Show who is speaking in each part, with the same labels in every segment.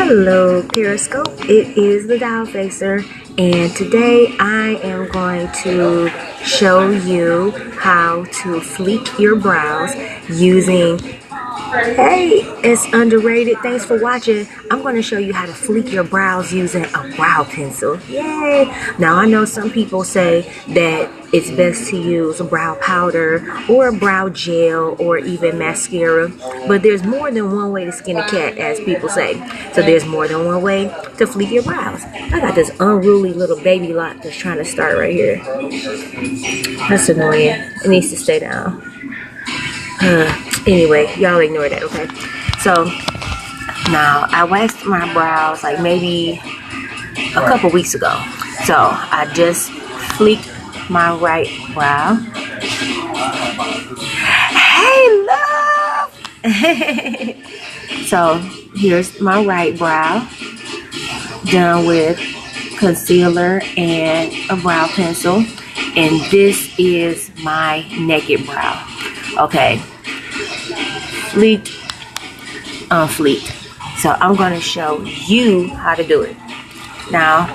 Speaker 1: Hello Periscope, it is the Dial Facer, and today I am going to show you how to fleek your brows using, hey, it's underrated, thanks for watching. I'm going to show you how to fleek your brows using a brow pencil. Yay! Now I know some people say that it's best to use a brow powder or a brow gel or even mascara, but there's more than one way to skin a cat, as people say. So there's more than one way to fleek your brows. I got this unruly little baby lock that's trying to start right here. That's annoying. It needs to stay down. Anyway, y'all ignore that, okay? So now I waxed my brows like maybe a couple weeks ago. So I just fleeked my right brow. Hey, love! So here's my right brow, done with concealer and a brow pencil. And this is my naked brow. Okay, fleeked, unfleeked. So I'm going to show you how to do it. Now,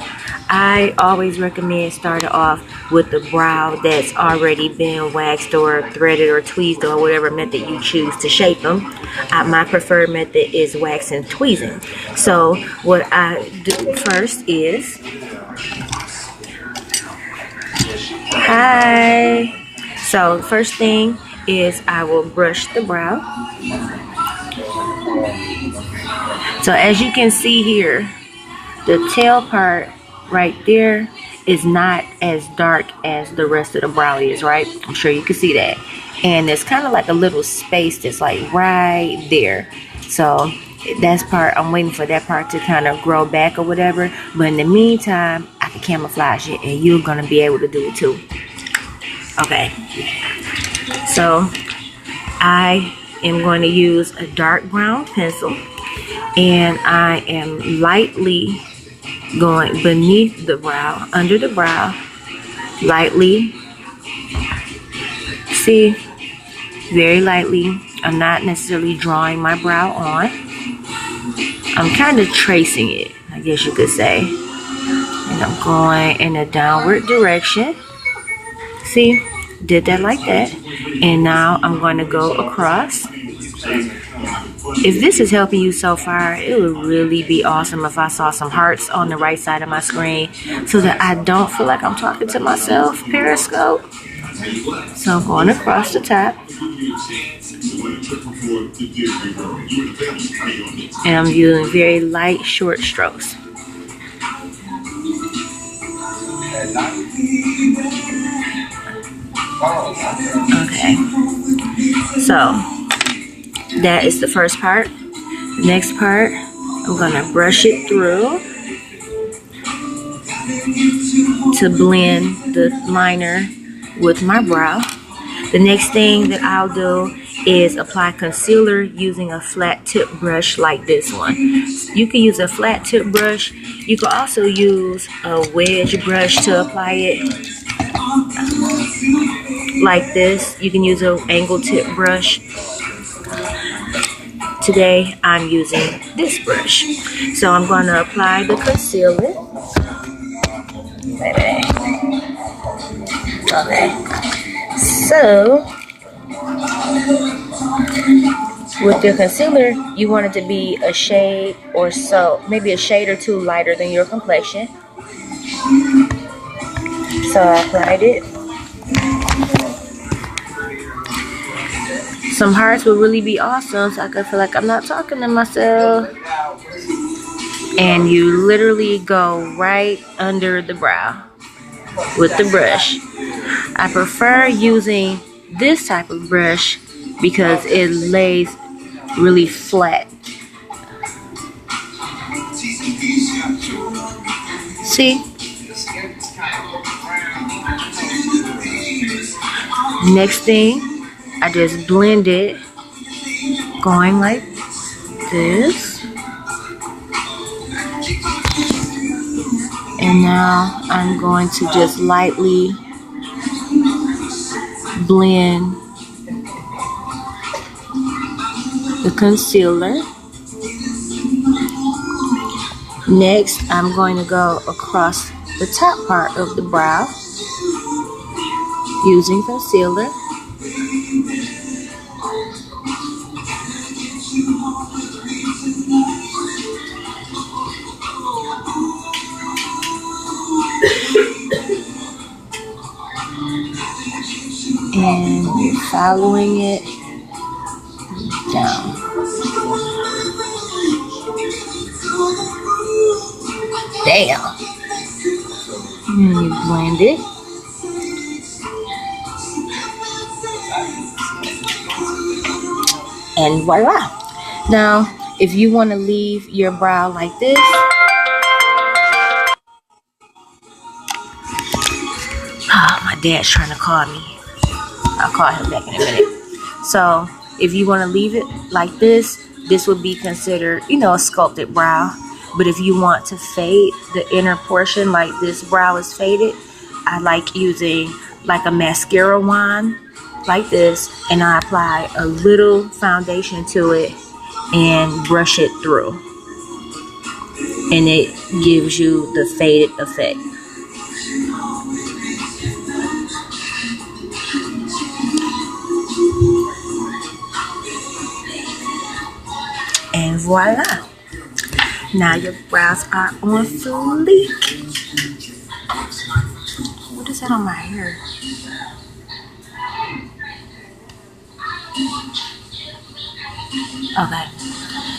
Speaker 1: I always recommend starting off with the brow that's already been waxed or threaded or tweezed or whatever method you choose to shape them. My preferred method is wax and tweezing. So what I do first is, hi. So first thing is I will brush the brow. So as you can see here, the tail part right there is not as dark as the rest of the brow is, right? I'm sure you can see that. And there's kind of like a little space that's like right there. So that's part, I'm waiting for that part to kind of grow back or whatever. But in the meantime, I can camouflage it and you're going to be able to do it too. Okay. So I am going to use a dark brown pencil, and I am lightly going beneath the brow, under the brow, lightly. See, very lightly. I'm not necessarily drawing my brow on. I'm kind of tracing it, I guess you could say. And I'm going in a downward direction. See, did that like that. And now I'm going to go across. If this is helping you so far, it would really be awesome if I saw some hearts on the right side of my screen so that I don't feel like I'm talking to myself. Periscope. So I'm going across the top. And I'm using very light, short strokes. Okay, so that is the first part. The next part, I'm gonna brush it through to blend the liner with my brow. The next thing that I'll do is apply concealer using a flat tip brush like this one. You can use a flat tip brush. You can also use a wedge brush to apply it. Like this, you can use an angle tip brush. Today I'm using this brush. So I'm going to apply the concealer. Okay. So with your concealer, you want it to be a shade or so, maybe a shade or two lighter than your complexion. So I applied it. Some hearts would really be awesome, so I could feel like I'm not talking to myself. And you literally go right under the brow with the brush. I prefer using this type of brush because it lays really flat. See? Next thing, I just blend it, going like this. And now I'm going to just lightly blend the concealer Next, I'm going to go across the top part of the brow using concealer. And you're following it down. Damn. And you blend it. And voila. Now, if you want to leave your brow like this, my dad's trying to call me. I'll call him back in a minute. So, if you want to leave it like this would be considered, a sculpted brow. But if you want to fade the inner portion like this brow is faded, I like using like a mascara wand like this, and I apply a little foundation to it and brush it through. And it gives you the faded effect. And voila. Now your brows are on fleek. What is that on my hair? Okay.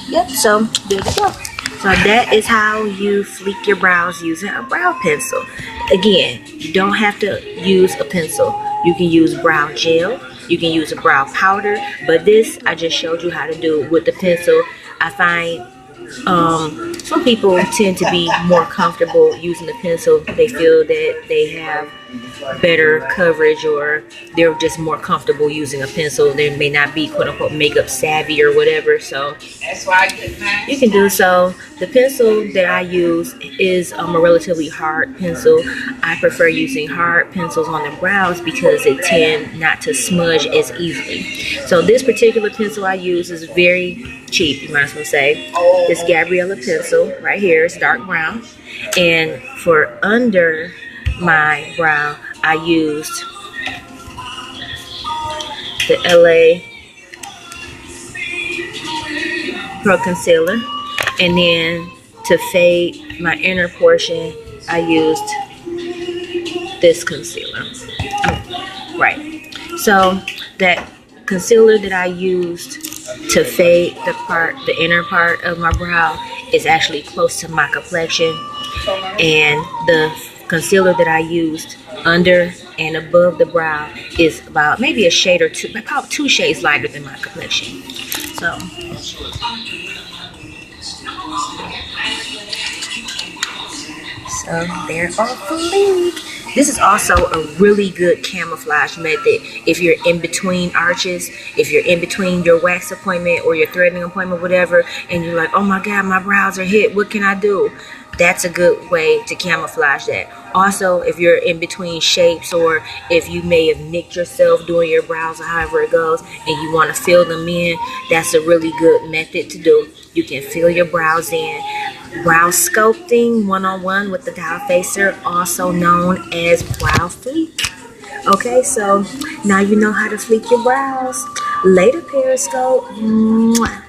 Speaker 1: Yep, so there we go. So that is how you fleek your brows using a brow pencil. Again, you don't have to use a pencil. You can use brow gel. You can use a brow powder. But this, I just showed you how to do with the pencil. I find some people tend to be more comfortable using the pencil. They feel that they have better coverage, or they're just more comfortable using a pencil. They may not be quote unquote makeup savvy or whatever, so you can do so. The pencil that I use is a relatively hard pencil. I prefer using hard pencils on the brows because they tend not to smudge as easily. So this particular pencil I use is very cheap, you might as well say. This Gabriella pencil right here is dark brown, and for under my brow I used the LA Pro Concealer, and then to fade my inner portion I used this concealer. Right, so that concealer that I used to fade the inner part of my brow is actually close to my complexion, and the concealer that I used under and above the brow is about maybe a shade or two, about 2 shades lighter than my complexion. So they're all fleek. This is also a really good camouflage method if you're in between arches, if you're in between your wax appointment or your threading appointment, whatever, and you're like, oh my God, my brows are hit, what can I do? That's a good way to camouflage that. Also, if you're in between shapes, or if you may have nicked yourself doing your brows or however it goes, and you want to fill them in, that's a really good method to do. You can fill your brows in. Brow sculpting 101 with the dial facer, also known as brow fleek. Okay, so now you know how to fleek your brows. Later, Periscope. Mwah.